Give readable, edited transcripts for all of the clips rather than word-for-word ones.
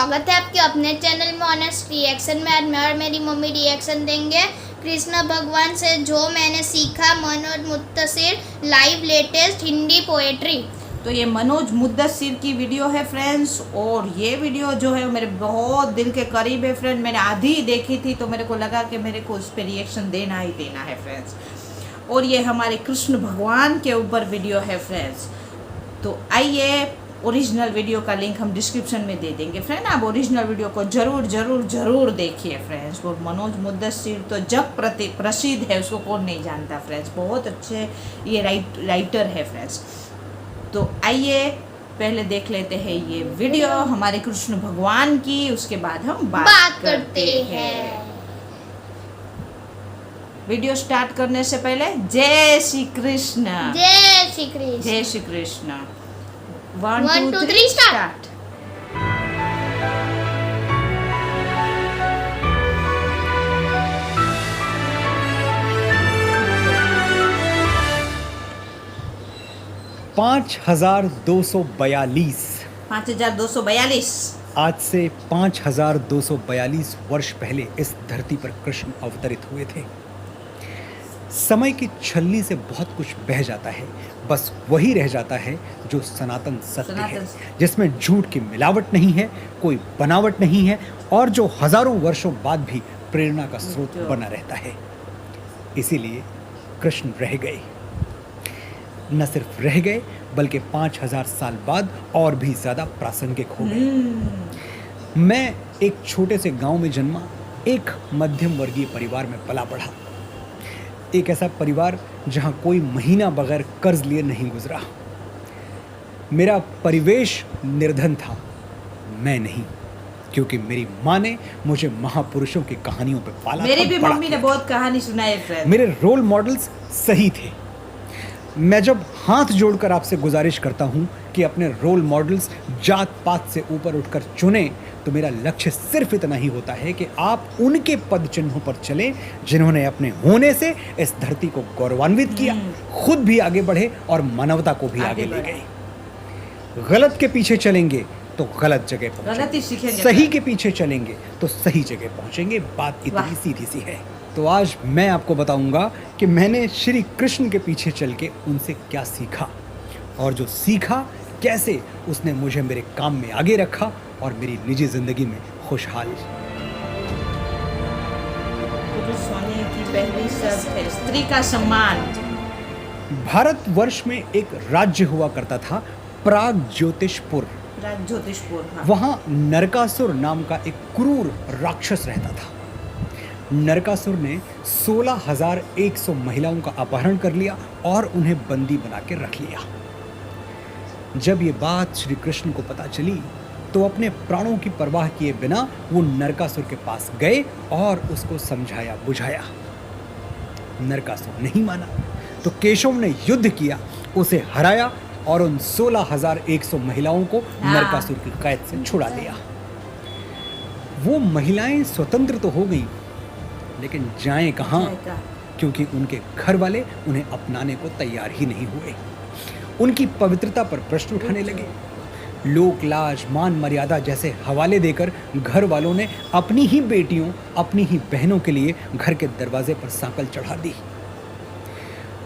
स्वागत है आपके अपने चैनल में ऑनेस्ट रिएक्शन में। आज मैं और मेरी मम्मी रिएक्शन देंगे कृष्ण भगवान से जो मैंने सीखा, Manoj Muddassir live latest Hindi poetry. तो ये मनोज मुद्दस्सिर की वीडियो है फ्रेंड्स, और ये वीडियो जो है मेरे बहुत दिल के करीब है फ्रेंड। मैंने आधी ही देखी थी तो मेरे को लगा कि मेरे को उस पर रिएक्शन देना ही देना है फ्रेंड्स। और ये हमारे कृष्ण भगवान के ऊपर वीडियो है फ्रेंड्स। तो आइए, ओरिजिनल वीडियो का लिंक हम डिस्क्रिप्शन में दे देंगे फ्रेंड। आप ओरिजिनल वीडियो को जरूर जरूर जरूर देखिए फ्रेंड्स। वो मनोज मुद्दस्सिर तो जग प्रसिद्ध है, उसको कौन नहीं जानता फ्रेंड्स। बहुत अच्छे ये राइटर है फ्रेंड्स। तो आइए पहले देख लेते हैं ये वीडियो हमारे कृष्ण भगवान की, उसके बाद हम बात करते हैं। वीडियो स्टार्ट करने से पहले जय श्री कृष्ण। जय श्री कृष्ण। जय श्री कृष्ण। 1 2 3 स्टार्ट। पाँच 5242 5242 आज से 5242 वर्ष पहले इस धरती पर कृष्ण अवतरित हुए थे। समय की छलनी से बहुत कुछ बह जाता है, बस वही रह जाता है जो सनातन सत्य है, जिसमें झूठ की मिलावट नहीं है, कोई बनावट नहीं है, और जो हजारों वर्षों बाद भी प्रेरणा का स्रोत बना रहता है। इसीलिए कृष्ण रह गए। न सिर्फ रह गए बल्कि 5000 साल बाद और भी ज्यादा प्रासंगिक हो गए। मैं एक छोटे से गांव में जन्मा, एक मध्यम वर्गीय परिवार में पला बढ़ा। एक ऐसा परिवार जहां कोई महीना बगैर कर्ज लिए नहीं गुजरा। मेरा परिवेश निर्धन था, मैं नहीं, क्योंकि मेरी माँ ने मुझे महापुरुषों की कहानियों पे पाला। मेरी भी मम्मी ने बहुत कहानी सुनाई फ्रेंड। मेरे रोल मॉडल्स सही थे। मैं जब हाथ जोड़कर आपसे गुजारिश करता हूं कि अपने रोल मॉडल्स जात पात से ऊपर उठकर चुनें, तो मेरा लक्ष्य सिर्फ इतना ही होता है कि आप उनके पद चिन्हों पर चलें जिन्होंने अपने होने से इस धरती को गौरवान्वित किया, खुद भी आगे बढ़े और मानवता को भी आगे ले गए। गलत के पीछे चलेंगे तो गलत जगह पहुंचेंगे, सही के पीछे चलेंगे तो सही जगह पहुंचेंगे। बात इतनी सीधी सी है। तो आज मैं आपको बताऊंगा कि मैंने श्री कृष्ण के पीछे चल के उनसे क्या सीखा, और जो सीखा कैसे उसने मुझे मेरे काम में आगे रखा और मेरी निजी जिंदगी में खुशहाल। पुरुष होने की पहली शर्त है स्त्री का सम्मान। भारतवर्ष में एक राज्य हुआ करता था, प्रागज्योतिषपुर। हाँ। वहां नरकासुर नाम का एक क्रूर राक्षस रहता था। नरकासुर ने 16,100 महिलाओं का अपहरण कर लिया और उन्हें बंदी बना के रख लिया। जब ये बात श्री कृष्ण को पता चली तो अपने प्राणों की परवाह किए बिना वो नरकासुर के पास गए और उसको समझाया बुझाया। नरकासुर नहीं माना तो केशव ने युद्ध किया, उसे हराया और उन 16,100 महिलाओं को नरकासुर की कैद से छुड़ा लिया। वो महिलाएं स्वतंत्र तो हो गई, लेकिन जाएं कहां, क्योंकि उनके घर वाले उन्हें अपनाने को तैयार ही नहीं हुए। उनकी पवित्रता पर प्रश्न उठाने लगे। लोक लाज, मान मर्यादा जैसे हवाले देकर घर वालों ने अपनी ही बेटियों, अपनी ही बहनों के लिए घर के दरवाजे पर सांकल चढ़ा दी।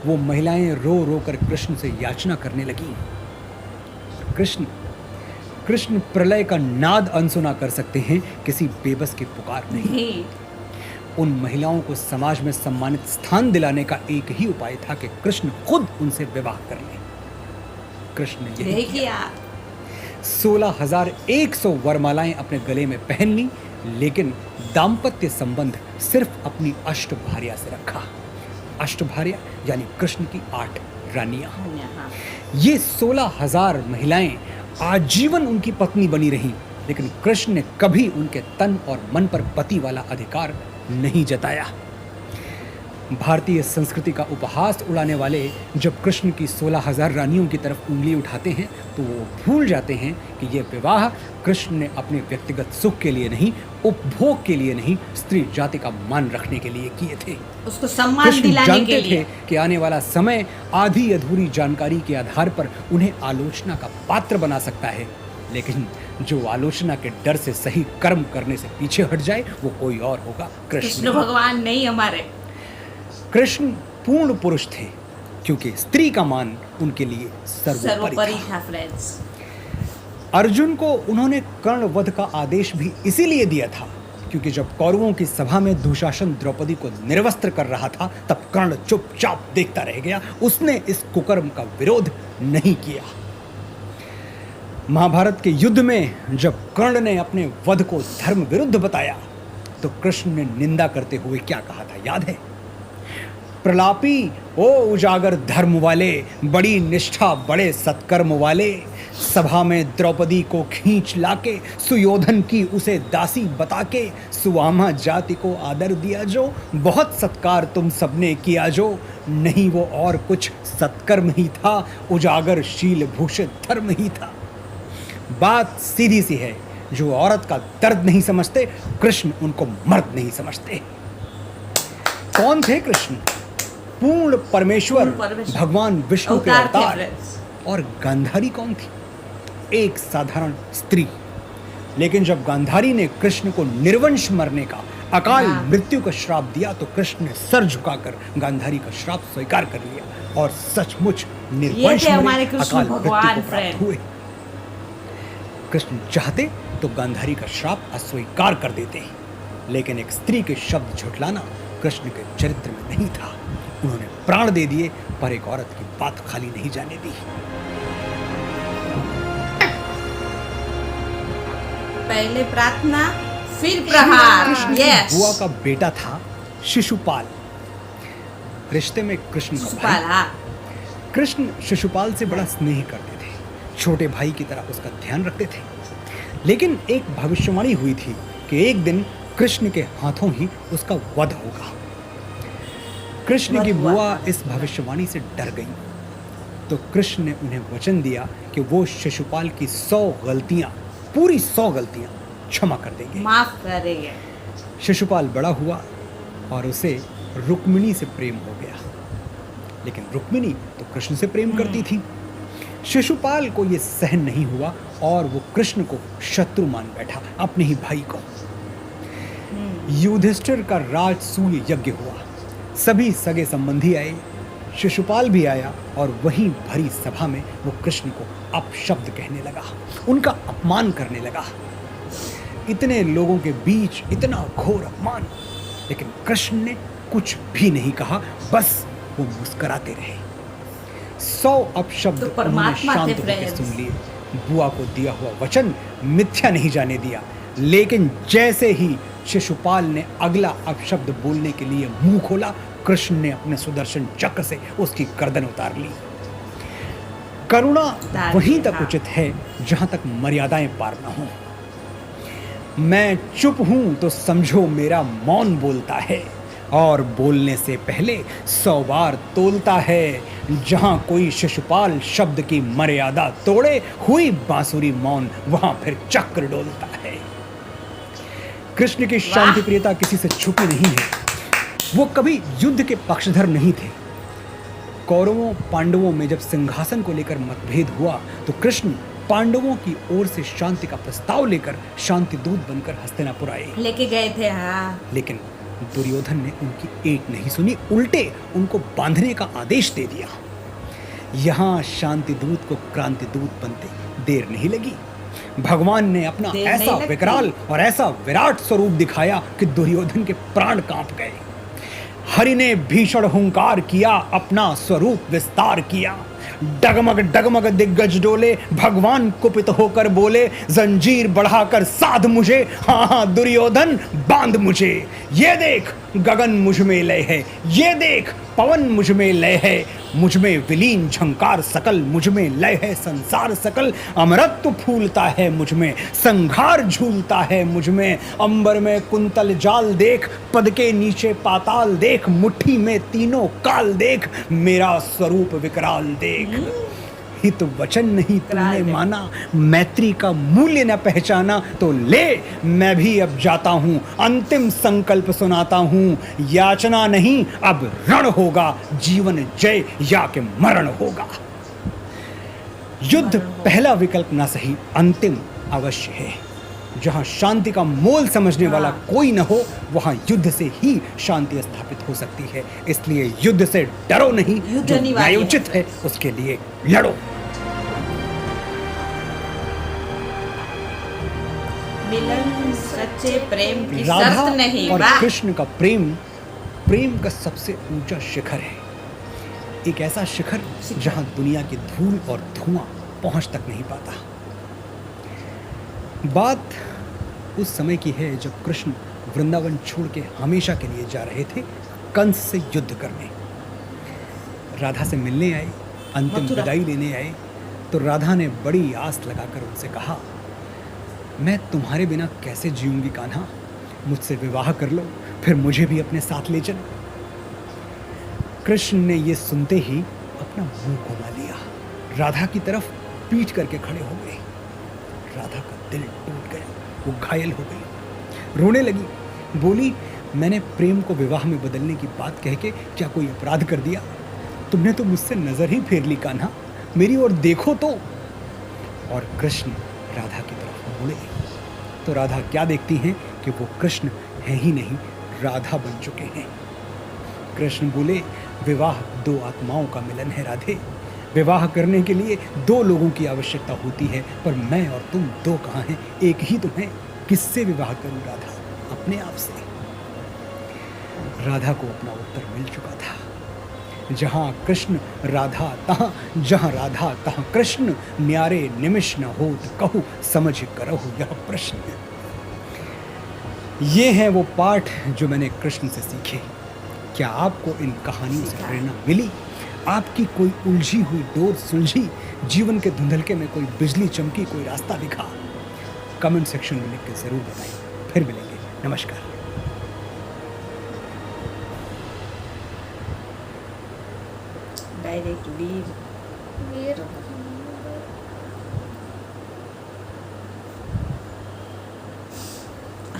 वो महिलाएं रो रो कर कृष्ण से याचना करने लगी। कृष्ण प्रलय का नाद अनसुना कर सकते हैं, किसी बेबस की पुकार नहीं। उन महिलाओं को समाज में सम्मानित स्थान दिलाने का एक ही उपाय था कि कृष्ण खुद उनसे विवाह कर ले। कृष्ण ने यही किया। 16,100 वरमालाएं अपने गले में पहन ली, लेकिन दाम्पत्य संबंध सिर्फ अपनी अष्टभार्या से रखा। अष्टभार्या यानी कृष्ण की 8 रानियां। ये 16,000 महिलाएं आजीवन उनकी पत्नी बनी रहीं, लेकिन कृष्ण ने कभी उनके तन और मन पर पति वाला अधिकार नहीं जताया। भारतीय संस्कृति का उपहास उड़ाने वाले जब कृष्ण की 16,000 रानियों की तरफ उंगली उठाते हैं तो वो भूल जाते हैं कि ये विवाह कृष्ण ने अपने व्यक्तिगत सुख के लिए नहीं, उपभोग के लिए नहीं, स्त्री जाति का मान रखने के लिए किए थे। उसको सम्मान दिलाने के लिए। थे कि आने वाला समय आधी अधूरी जानकारी के आधार पर उन्हें आलोचना का पात्र बना सकता है, लेकिन जो आलोचना के डर से सही कर्म करने से पीछे हट जाए वो कोई और होगा, कृष्ण कृष्ण। भगवान नहीं हमारे। कृष्ण पूर्ण पुरुष थे क्योंकि स्त्री का मान उनके लिए सर्वोपरि सर्वोपरि था। था फ्रेंड्स। अर्जुन को उन्होंने कर्ण वध का आदेश भी इसीलिए दिया था क्योंकि जब कौरवों की सभा में दुशासन द्रौपदी को निर्वस्त्र कर रहा था तब कर्ण चुपचाप देखता रह गया, उसने इस कुकर्म का विरोध नहीं किया। महाभारत के युद्ध में जब कर्ण ने अपने वध को धर्म विरुद्ध बताया तो कृष्ण ने निंदा करते हुए क्या कहा था, याद है? प्रलापी ओ उजागर धर्म वाले, बड़ी निष्ठा बड़े सत्कर्म वाले, सभा में द्रौपदी को खींच लाके सुयोधन की उसे दासी बता के सुवामा जाति को आदर दिया जो, बहुत सत्कार तुम सबने किया जो, नहीं वो और कुछ सत्कर्म ही था, उजागर शील भूषित धर्म ही था। बात सीधी सी है, जो औरत का दर्द नहीं समझते कृष्ण उनको मर्द नहीं समझते। कौन थे कृष्ण? पूर्ण परमेश्वर भगवान विष्णु के अवतार थे अवतार। फ्रेंड्स। और गांधारी कौन थी? एक साधारण स्त्री। लेकिन जब गांधारी ने कृष्ण को निर्वंश मरने का, अकाल मृत्यु का श्राप दिया तो कृष्ण ने सर झुकाकर गांधारी का श्राप स्वीकार कर लिया और सचमुच निर्वंश ये थे मरे, हमारे कृष्ण अकाल मृत्यु भगवान को प्राप्त friend। हुए। कृष्ण चाहते तो गांधारी का श्राप अस्वीकार कर देते, लेकिन एक स्त्री के शब्द झुठलाना कृष्ण के चरित्र में नहीं था। उन्होंने प्राण दे दिए पर एक औरत की बात खाली नहीं जाने दी। पहले प्रार्थना फिर प्रहार। कृष्ण की यस। बुआ का बेटा था शिशुपाल, रिश्ते में कृष्ण का शिशुपाल, भाई। हाँ। कृष्ण शिशुपाल से बड़ा स्नेह करते थे, छोटे भाई की तरह उसका ध्यान रखते थे। लेकिन एक भविष्यवाणी हुई थी कि एक दिन कृष्ण के हाथों ही उसका वध होगा। कृष्ण की वध हुआ बुआ था। इस भविष्यवाणी से डर गई तो कृष्ण ने उन्हें वचन दिया कि वो शिशुपाल की 100 गलतियां, पूरी 100 गलतियां क्षमा कर देंगे। माफ करेंगे। शिशुपाल बड़ा हुआ और उसे रुक्मिणी से प्रेम हो गया, लेकिन रुक्मिणी तो कृष्ण से प्रेम करती थी। शिशुपाल को यह सहन नहीं हुआ और वो कृष्ण को शत्रु मान बैठा, अपने ही भाई को। युधिष्ठिर का राजसूय यज्ञ हुआ, सभी सगे संबंधी आए, शिशुपाल भी आया और वहीं भरी सभा में वो कृष्ण को अपशब्द कहने लगा, उनका अपमान करने लगा। इतने लोगों के बीच इतना घोर अपमान, लेकिन कृष्ण ने कुछ भी नहीं कहा, बस वो मुस्कुराते रहे। 100 अपशब्द तो उन्होंने परमात्मा थे शांत होकर friends। सुन लिए। बुआ को दिया हुआ वचन मिथ्या नहीं जाने दिया, लेकिन जैसे ही शिशुपाल ने अगला अपशब्द बोलने के लिए मुंह खोला, कृष्ण ने अपने सुदर्शन चक्र से उसकी गर्दन उतार ली। करुणा वहीं तक उचित है जहां तक मर्यादाएं पार न हो। मैं चुप हूं तो समझो मेरा मौन बोलता है, और बोलने से पहले 100 बार तोलता है। जहां कोई शिशुपाल शब्द की मर्यादा तोड़े, हुई बांसुरी मौन, वहां फिर चक्र डोलता है। कृष्ण की शांति प्रियता किसी से छुपी नहीं है। वो कभी युद्ध के पक्षधर नहीं थे। कौरवों पांडवों में जब सिंहासन को लेकर मतभेद हुआ तो कृष्ण पांडवों की ओर से शांति का प्रस्ताव लेकर शांति दूत बनकर हस्तिनापुर आए। लेके गए थे, हाँ। लेकिन दुर्योधन ने उनकी एक नहीं सुनी, उल्टे उनको बांधने का आदेश दे दिया। यहां शांति दूत को क्रांति दूत बनते देर नहीं लगी। भगवान ने अपना देर ऐसा नहीं लगती। विकराल और ऐसा विराट स्वरूप दिखाया कि दुर्योधन के प्राण कांप गए। हरि ने भीषण हुंकार किया, अपना स्वरूप विस्तार किया। डगमग डगमग दिग्गज डोले, भगवान कुपित होकर बोले, जंजीर बढ़ाकर साध मुझे, हाँ हाँ दुर्योधन बांध मुझे। ये देख गगन मुझ में लय है, ये देख पवन मुझ में लय है, मुझ में विलीन झंकार सकल, मुझ में लय है संसार सकल। अमरत्व फूलता है मुझ में, संघार झूलता है मुझ में। अंबर में कुंतल जाल देख, पद के नीचे पाताल देख, मुट्ठी में तीनों काल देख, मेरा स्वरूप विकराल देख। हित वचन नहीं तूने माना, मैत्री का मूल्य न पहचाना, तो ले मैं भी अब जाता हूं, अंतिम संकल्प सुनाता हूं। याचना नहीं अब रण होगा, जीवन जय या के मरण होगा। युद्ध पहला विकल्प ना सही, अंतिम अवश्य है। जहाँ शांति का मोल समझने वाला कोई न हो, वहाँ युद्ध से ही शांति स्थापित हो सकती है। इसलिए युद्ध से डरो नहीं, युद्ध जो अनिवार्य है। न्यायोचित है उसके लिए लड़ो। मिलन सच्चे प्रेम की राधा शर्त नहीं। और वाह! कृष्ण का प्रेम का सबसे ऊंचा शिखर है। एक ऐसा शिखर जहां दुनिया की धूल और धुआं पहुंच तक नहीं पाता। बात उस समय की है जब कृष्ण वृंदावन छोड़ के हमेशा के लिए जा रहे थे कंस से युद्ध करने। राधा से मिलने आए, अंतिम मथुरा। विदाई लेने आए तो राधा ने बड़ी आस लगाकर उनसे कहा, मैं तुम्हारे बिना कैसे जीऊंगी कान्हा, मुझसे विवाह कर लो, फिर मुझे भी अपने साथ ले चलो। कृष्ण ने ये सुनते ही अपना मुंह घुमा लिया, राधा की तरफ पीठ करके खड़े हो गए। राधा का दिल टूट गया, वो घायल हो गई, रोने लगी, बोली, मैंने प्रेम को विवाह में बदलने की बात कह के क्या कोई अपराध कर दिया? तुमने तो मुझसे नजर ही फेर ली कान्हा, मेरी ओर देखो तो। और कृष्ण राधा की तरफ मुड़े तो राधा क्या देखती हैं कि वो कृष्ण है ही नहीं, राधा बन चुके हैं। कृष्ण बोले, विवाह दो आत्माओं का मिलन है राधे। विवाह करने के लिए दो लोगों की आवश्यकता होती है, पर मैं और तुम दो कहाँ हैं, एक ही तुम हैं। किससे विवाह करूं राधा? अपने आप से। राधा को अपना उत्तर मिल चुका था। जहाँ कृष्ण राधा तहाँ, जहाँ राधा तहाँ कृष्ण, न्यारे निमिष न होत कहूँ समझ करहु यह प्रश्न। ये है वो पाठ जो मैंने कृष्ण से सीखे। क्या आपको इन कहानियों से प्रेरणा मिली? आपकी कोई उलझी हुई डोर सुलझी? जीवन के धुंधलके में कोई बिजली चमकी, कोई रास्ता दिखा? कमेंट सेक्शन में लिख के जरूर बताइए। फिर मिलेंगे। नमस्कार। डायरेक्ट वीर।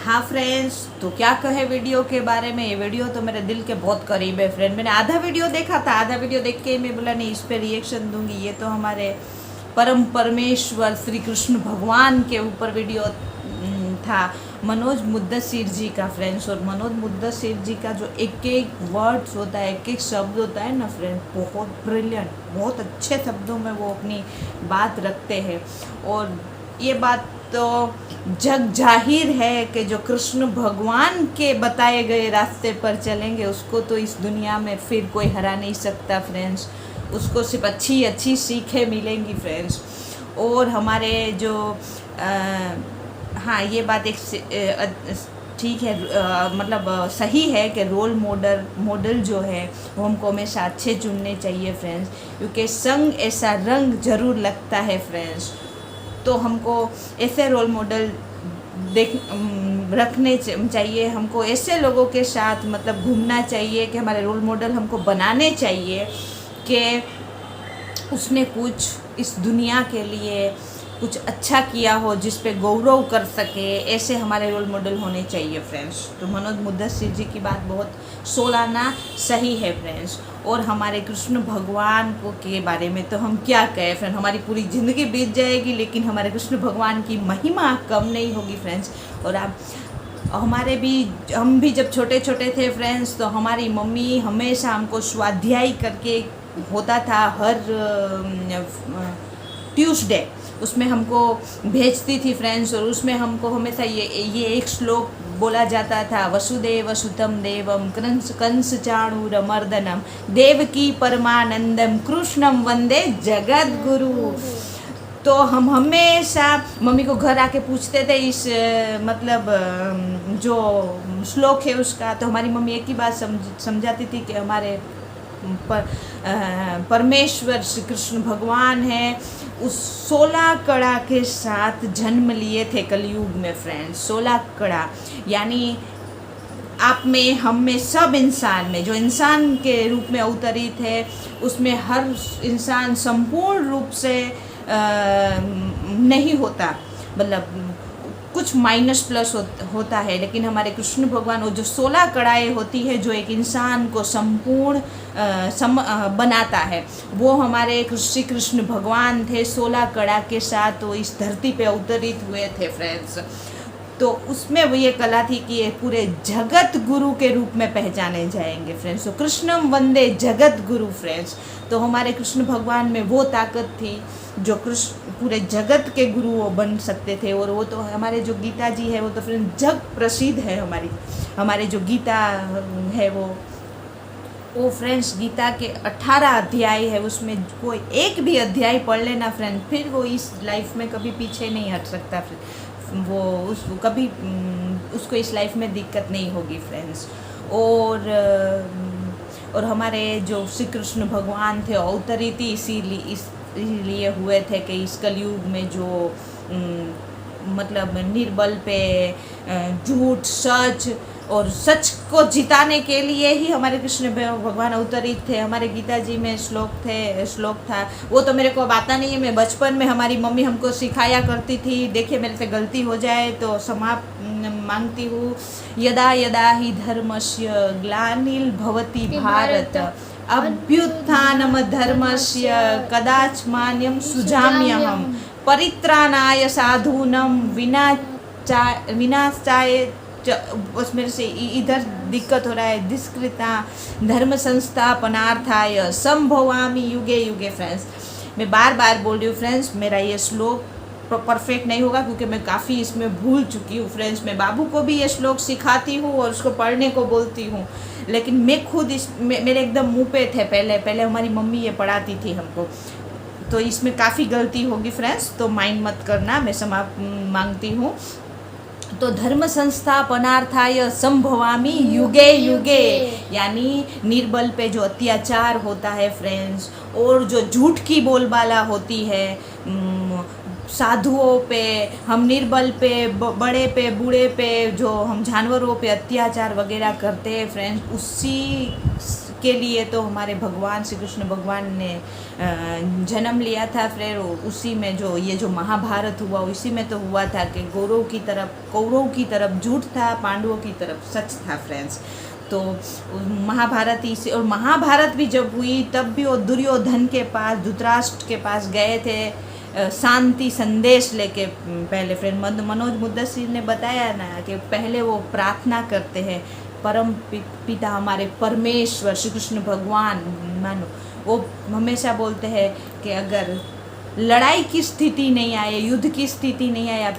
हाँ फ्रेंड्स, तो क्या कहे वीडियो के बारे में। ये वीडियो तो मेरे दिल के बहुत करीब है फ्रेंड। मैंने आधा वीडियो देखा था, आधा वीडियो देख के मैं बोला नहीं, इस पे रिएक्शन दूंगी। ये तो हमारे परम परमेश्वर श्री कृष्ण भगवान के ऊपर वीडियो था, मनोज मुद्दसीर जी का फ्रेंड्स। और मनोज मुद्दसीर जी का जो एक एक वर्ड्स होता है, एक एक शब्द होता है ना फ्रेंड, बहुत ब्रिलियंट, बहुत अच्छे शब्दों में वो अपनी बात रखते हैं। और ये बात तो जग जाहिर है कि जो कृष्ण भगवान के बताए गए रास्ते पर चलेंगे उसको तो इस दुनिया में फिर कोई हरा नहीं सकता फ्रेंड्स। उसको सिर्फ अच्छी अच्छी सीखें मिलेंगी फ्रेंड्स। और हमारे जो हाँ, ये बात एक ठीक है, मतलब सही है कि रोल मॉडल जो है वो हमको हमेशा अच्छे चुनने चाहिए फ्रेंड्स, क्योंकि संग ऐसा रंग जरूर लगता है फ्रेंड्स। तो हमको ऐसे रोल मॉडल रखने चाहिए, हमको ऐसे लोगों के साथ मतलब घूमना चाहिए कि हमारे रोल मॉडल हमको बनाने चाहिए कि उसने कुछ इस दुनिया के लिए कुछ अच्छा किया हो, जिस पे गौरव कर सके। ऐसे हमारे रोल मॉडल होने चाहिए फ्रेंड्स। तो मनोज मुद्दसीर जी की बात बहुत सोलाना सही है फ्रेंड्स। और हमारे कृष्ण भगवान को के बारे में तो हम क्या कहें फ्रेंड, हमारी पूरी ज़िंदगी बीत जाएगी लेकिन हमारे कृष्ण भगवान की महिमा कम नहीं होगी फ्रेंड्स। और आप हम भी जब छोटे छोटे थे फ्रेंड्स, तो हमारी मम्मी हमेशा हमको स्वाध्याय करके होता था हर ट्यूसडे, उसमें हमको भेजती थी फ्रेंड्स। और उसमें हमको हमेशा ये एक श्लोक बोला जाता था, वसुदेव सुतम देवम कंस चाणूरमर्दनम देवकी परमानंदम कृष्णम वंदे जगत गुरु। तो हम हमेशा मम्मी को घर आके पूछते थे इस मतलब जो श्लोक है उसका, तो हमारी मम्मी एक ही बात समझाती थी कि हमारे परमेश्वर श्री कृष्ण भगवान है, उस 16 कड़ा के साथ जन्म लिए थे कलयुग में फ्रेंड्स। 16 कड़ा यानी आप में, हम में, सब इंसान में, जो इंसान के रूप में अवतरित है उसमें हर इंसान संपूर्ण रूप से नहीं होता, मतलब कुछ माइनस प्लस होता है, लेकिन हमारे कृष्ण भगवान वो जो 16 कड़ाएँ होती है जो एक इंसान को संपूर्ण बनाता है, वो हमारे श्री कृष्ण भगवान थे। 16 कड़ा के साथ वो इस धरती पे अवतरित हुए थे फ्रेंड्स। तो उसमें वो ये कला थी कि ये पूरे जगत गुरु के रूप में पहचाने जाएंगे फ्रेंड्स। तो कृष्णम वंदे जगत गुरु फ्रेंड्स। तो हमारे कृष्ण भगवान में वो ताकत थी जो कृष्ण पूरे जगत के गुरु वो बन सकते थे। और वो तो हमारे जो गीता जी है वो तो फ्रेंड जग प्रसिद्ध है। हमारे जो गीता है वो फ्रेंड्स गीता के 18 अध्याय है, उसमें कोई एक भी अध्याय पढ़ लेना फ्रेंड, फिर वो इस लाइफ में कभी पीछे नहीं हट सकता। वो कभी उसको इस लाइफ में दिक्कत नहीं होगी फ्रेंड्स। और हमारे जो श्री कृष्ण भगवान थे अवतरित इसीलिए हुए थे कि इस कलयुग में जो मतलब निर्बल पे झूठ सच और सच को जिताने के लिए ही हमारे कृष्ण भगवान अवतरित थे। हमारे गीता जी में श्लोक था, वो तो मेरे को अब आता नहीं है। मैं बचपन में हमारी मम्मी हमको सिखाया करती थी। देखिए मेरे से गलती हो जाए तो क्षमा मांगती हूँ। यदा यदा ही धर्मस्य ग्लानिर् भवति भारत अभ्युत्थानम धर्मस्य कदाचमान्यं सुजाम्यहम् परित्राणाय साधूनां विनाशाय बस मेरे से इधर दिक्कत हो रहा है। दुष्कृता धर्म संस्थापनार्थाय संभवामि युगे युगे फ्रेंड्स। मैं बार बार बोल रही हूँ फ्रेंड्स, मेरा ये श्लोक परफेक्ट नहीं होगा क्योंकि मैं काफ़ी इसमें भूल चुकी हूँ फ्रेंड्स। मैं बाबू को भी ये श्लोक सिखाती हूँ और उसको पढ़ने को बोलती हूँ, लेकिन मैं खुद मेरे एकदम मुँह पे थे। पहले हमारी मम्मी ये पढ़ाती थी हमको, तो इसमें काफ़ी गलती होगी फ्रेंड्स, तो माइंड मत करना। मैं क्षमा मांगती हूँ। तो धर्म संस्थापनार्थाय संभवामि युगे युगे, यानी निर्बल पे जो अत्याचार होता है फ्रेंड्स, और जो झूठ की बोलबाला होती है साधुओं पे, हम निर्बल पे, बड़े पे, बूढ़े पे, जो हम जानवरों पे अत्याचार वगैरह करते हैं फ्रेंड्स, उसी के लिए तो हमारे भगवान श्री कृष्ण भगवान ने जन्म लिया था। फिर उसी में जो ये जो महाभारत हुआ उसी में तो हुआ था कि कौरवों की तरफ झूठ था, पांडवों की तरफ सच था फ्रेंड्स। तो महाभारत इसी, और महाभारत भी जब हुई तब भी वो दुर्योधन के पास, धृतराष्ट्र के पास गए थे शांति संदेश लेके। पहले फ्रेंड मनोज मुद्दसीर ने बताया ना कि पहले वो प्रार्थना करते हैं परम पिता हमारे परमेश्वर श्री कृष्ण भगवान मानो, वो हमेशा बोलते हैं कि अगर लड़ाई की स्थिति नहीं आए, युद्ध की स्थिति नहीं आए, आप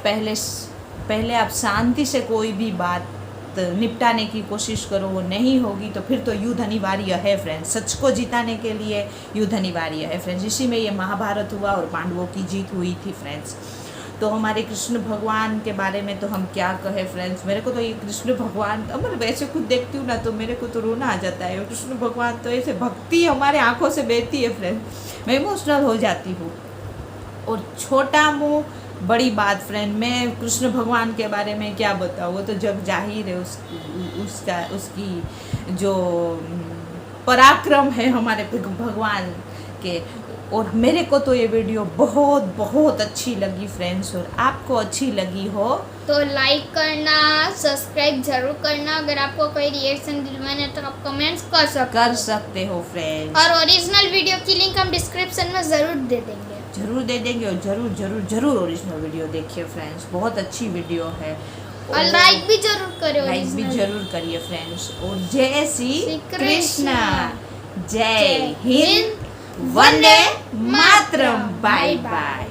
पहले आप शांति से कोई भी बात निपटाने की कोशिश करो, वो नहीं होगी तो फिर तो युद्ध अनिवार्य है फ्रेंड्स। सच को जिताने के लिए युद्ध अनिवार्य है फ्रेंड्स। इसी में ये महाभारत हुआ और पांडवों की जीत हुई थी फ्रेंड्स। तो हमारे कृष्ण भगवान के बारे में तो हम क्या कहें फ्रेंड्स। मेरे को तो ये कृष्ण भगवान, मैं वैसे खुद देखती हूँ ना तो मेरे को तो रोना आ जाता है। कृष्ण भगवान तो ऐसे भक्ति हमारे आंखों से बहती है फ्रेंड, मैं इमोशनल हो जाती हूँ। और छोटा मुँह बड़ी बात फ्रेंड, मैं कृष्ण भगवान के बारे में क्या बताऊँ, वो तो जग जाहिर है उसकी जो पराक्रम है हमारे भगवान के। और मेरे को तो ये वीडियो बहुत बहुत अच्छी लगी फ्रेंड्स, और आपको अच्छी लगी हो तो लाइक करना, सब्सक्राइब जरूर करना। अगर आपको कोई रिएक्शन दिलवाना है तो आप कमेंट्स कर सकते हो फ्रेंड्स। और ओरिजिनल वीडियो की लिंक हम डिस्क्रिप्शन में ज़रूर दे देंगे। और जरूर ओरिजिनल वीडियो देखिए फ्रेंड्स, बहुत अच्छी वीडियो है। और लाइक भी जरूर करिए फ्रेंड्स। और जय श्री कृष्ण, जय हिंद, वंदे मातरम, बाय बाय।